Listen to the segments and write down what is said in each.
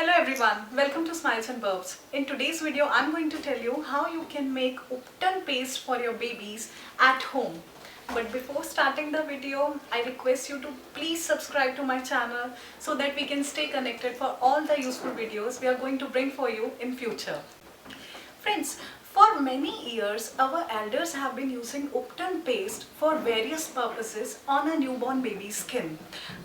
Hello everyone, welcome to SmilesnBurps. In today's video, I'm going to tell you how you can make Ubtan paste for your babies at home. But before starting the video, I request you to please subscribe to my channel so that we can stay connected for all the useful videos we are going to bring for you in future. Friends, for many years, our elders have been using Ubtan paste for various purposes on a newborn baby's skin.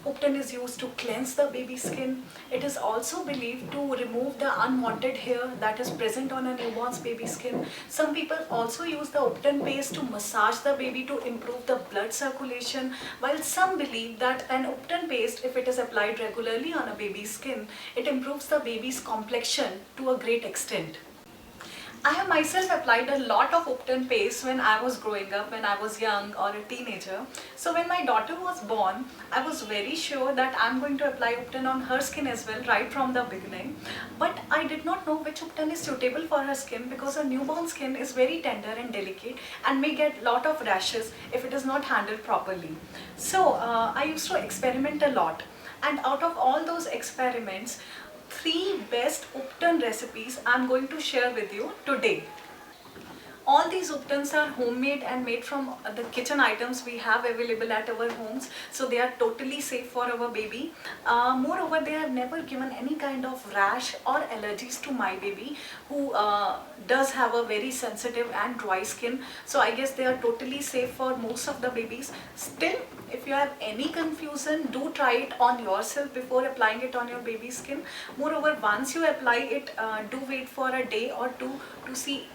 Ubtan is used to cleanse the baby's skin. It is also believed to remove the unwanted hair that is present on a newborn's baby's skin. Some people also use the Ubtan paste to massage the baby to improve the blood circulation, while some believe that an Ubtan paste, if it is applied regularly on a baby's skin, it improves the baby's complexion to a great extent. I have myself applied a lot of Ubtan paste when I was growing up, when I was young or a teenager. So when my daughter was born, I was very sure that I'm going to apply Ubtan on her skin as well right from the beginning. But I did not know which Ubtan is suitable for her skin because a newborn skin is very tender and delicate and may get lot of rashes if it is not handled properly. So I used to experiment a lot, and out of all those experiments, 3 best Ubtan recipes I'm going to share with you today. All these Ubtans are homemade and made from the kitchen items we have available at our homes, so they are totally safe for our baby. Moreover, they have never given any kind of rash or allergies to my baby, who does have a very sensitive and dry skin. So I guess they are totally safe for most of the babies. Still, if you have any confusion, do try it on yourself before applying it on your baby's skin. Moreover, once you apply it, do wait for a day or two to see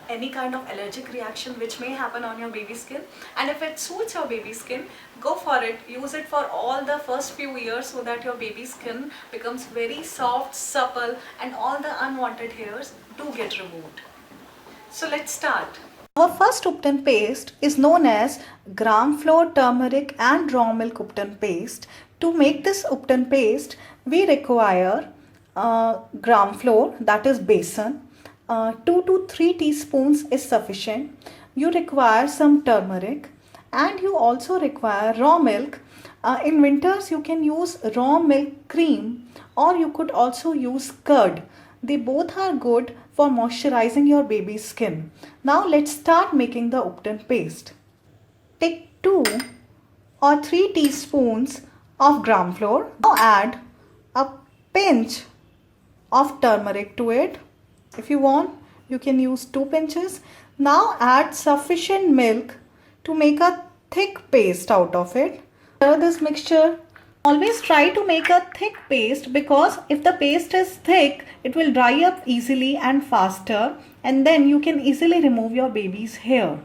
any kind of allergic reaction which may happen on your baby's skin. And if it suits your baby's skin, go for it. Use it for all the first few years so that your baby's skin becomes very soft, supple, and all the unwanted hairs do get removed. So let's start. Our first Ubtan paste is known as gram flour, turmeric and raw milk Ubtan paste. To make this Ubtan paste, we require gram flour, that is besan. 2 to 3 teaspoons is sufficient. You require some turmeric, and you also require raw milk. In winters you can use raw milk cream, or you could also use curd. They both are good for moisturizing your baby's skin. Now let's start making the Ubtan paste. Take 2 or 3 teaspoons of gram flour. Now add a pinch of turmeric to it. If you want, you can use 2 pinches. Now add sufficient milk to make a thick paste out of it. Stir this mixture. Always try to make a thick paste, because if the paste is thick, it will dry up easily and faster, and then you can easily remove your baby's hair.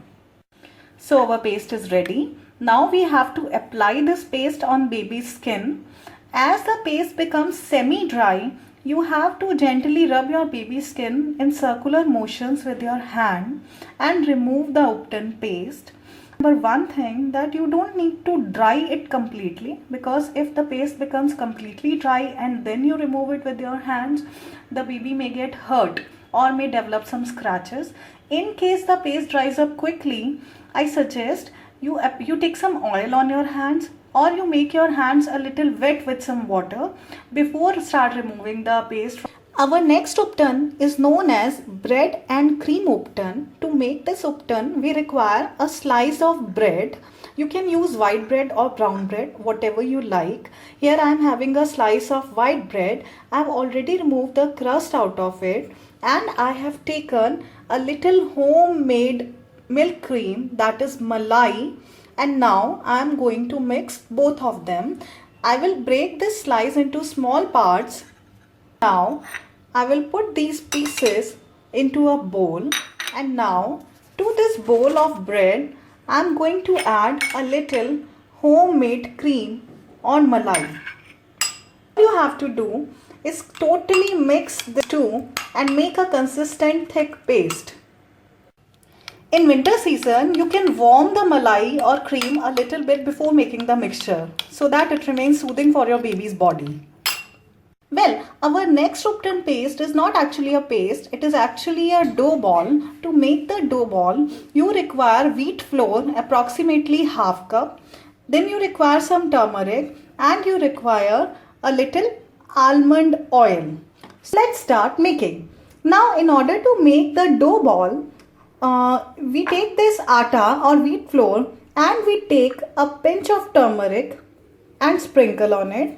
So our paste is ready. Now we have to apply this paste on baby's skin. As the paste becomes semi-dry, you have to gently rub your baby's skin in circular motions with your hand and remove the Ubtan paste. Remember one thing, that you don't need to dry it completely, because if the paste becomes completely dry and then you remove it with your hands, the baby may get hurt or may develop some scratches. In case the paste dries up quickly, I suggest you take some oil on your hands, or you make your hands a little wet with some water before start removing the paste. Our next Ubtan is known as bread and cream Ubtan. To make this Ubtan, we require a slice of bread. You can use white bread or brown bread, whatever you like. Here I am having a slice of white bread. I have already removed the crust out of it, and I have taken a little homemade milk cream, that is malai. And now I am going to mix both of them. I will break this slice into small parts. Now I will put these pieces into a bowl, and now to this bowl of bread I am going to add a little homemade cream or malai. What you have to do is totally mix the two and make a consistent thick paste. In winter season, you can warm the malai or cream a little bit before making the mixture, so that it remains soothing for your baby's body. Well, our next Ubtan paste is not actually a paste, it is actually a dough ball. To make the dough ball, you require wheat flour, approximately half cup. Then you require some turmeric, and you require a little almond oil. So let's start making. Now in order to make the dough ball, we take this atta or wheat flour and we take a pinch of turmeric and sprinkle on it.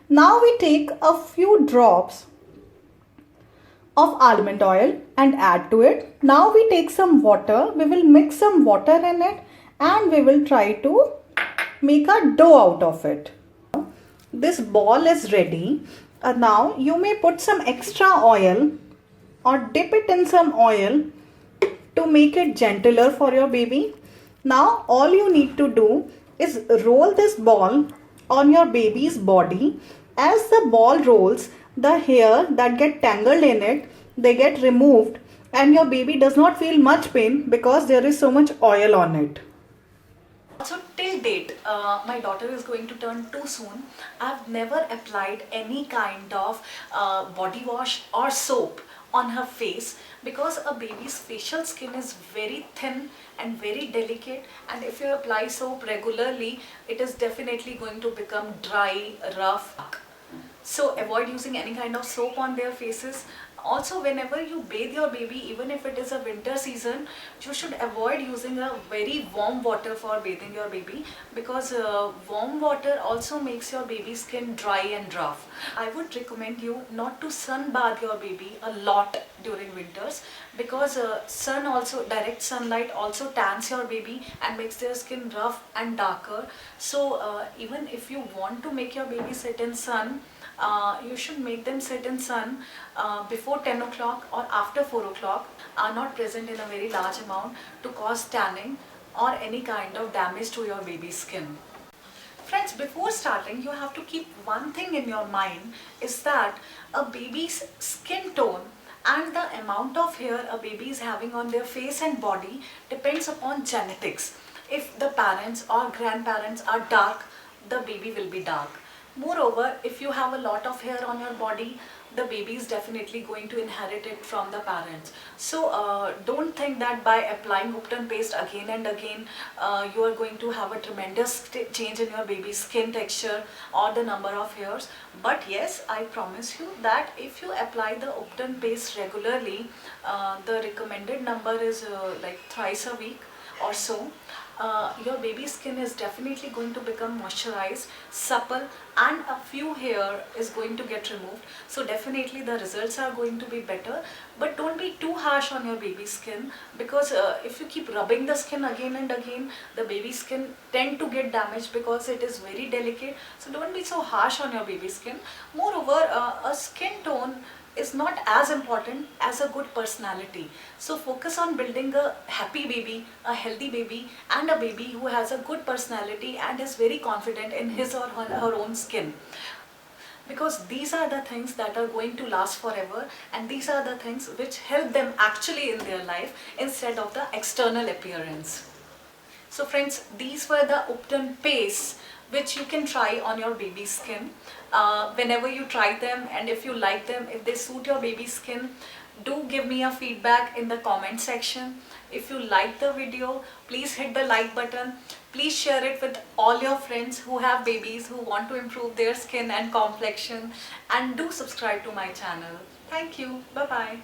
Now we take a few drops of almond oil and add to it. Now we take some water. We will mix some water in it and we will try to make a dough out of it. This ball is ready. Now you may put some extra oil or dip it in some oil to make it gentler for your baby. Now all you need to do is roll this ball on your baby's body. As the ball rolls, the hair that get tangled in it, they get removed and your baby does not feel much pain because there is so much oil on it. Also till date, my daughter is going to turn 2 soon. I've never applied any kind of body wash or soap on her face because a baby's facial skin is very thin and very delicate, and if you apply soap regularly, it is definitely going to become dry, rough. So avoid using any kind of soap on their faces. Also, whenever you bathe your baby, even if it is a winter season, you should avoid using a very warm water for bathing your baby because warm water also makes your baby's skin dry and rough. I would recommend you not to sunbathe your baby a lot during winters because direct sunlight also tans your baby and makes their skin rough and darker. So even if you want to make your baby sit in sun, you should make them sit in sun before 10 o'clock or after 4 o'clock, are not present in a very large amount to cause tanning or any kind of damage to your baby's skin. Friends, before starting, you have to keep one thing in your mind, is that a baby's skin tone and the amount of hair a baby is having on their face and body depends upon genetics. If the parents or grandparents are dark, the baby will be dark. Moreover, if you have a lot of hair on your body, the baby is definitely going to inherit it from the parents. So don't think that by applying Ubtan paste again and again, you are going to have a tremendous change in your baby's skin texture or the number of hairs. But yes, I promise you that if you apply the Ubtan paste regularly, the recommended number is like thrice a week or so. Your baby's skin is definitely going to become moisturized, supple, and a few hair is going to get removed. So definitely the results are going to be better. But don't be too harsh on your baby's skin because if you keep rubbing the skin again and again, the baby's skin tend to get damaged because it is very delicate. So don't be so harsh on your baby's skin. Moreover, a skin tone is not as important as a good personality. So focus on building a happy baby, a healthy baby, and a baby who has a good personality and is very confident in his or her own skin. Because these are the things that are going to last forever, and these are the things which help them actually in their life instead of the external appearance. So friends, these were the Ubtan pastes which you can try on your baby's skin. Whenever you try them and if you like them, if they suit your baby's skin, do give me a feedback in the comment section. If you like the video, please hit the like button. Please share it with all your friends who have babies who want to improve their skin and complexion, and do subscribe to my channel. Thank you. Bye-bye.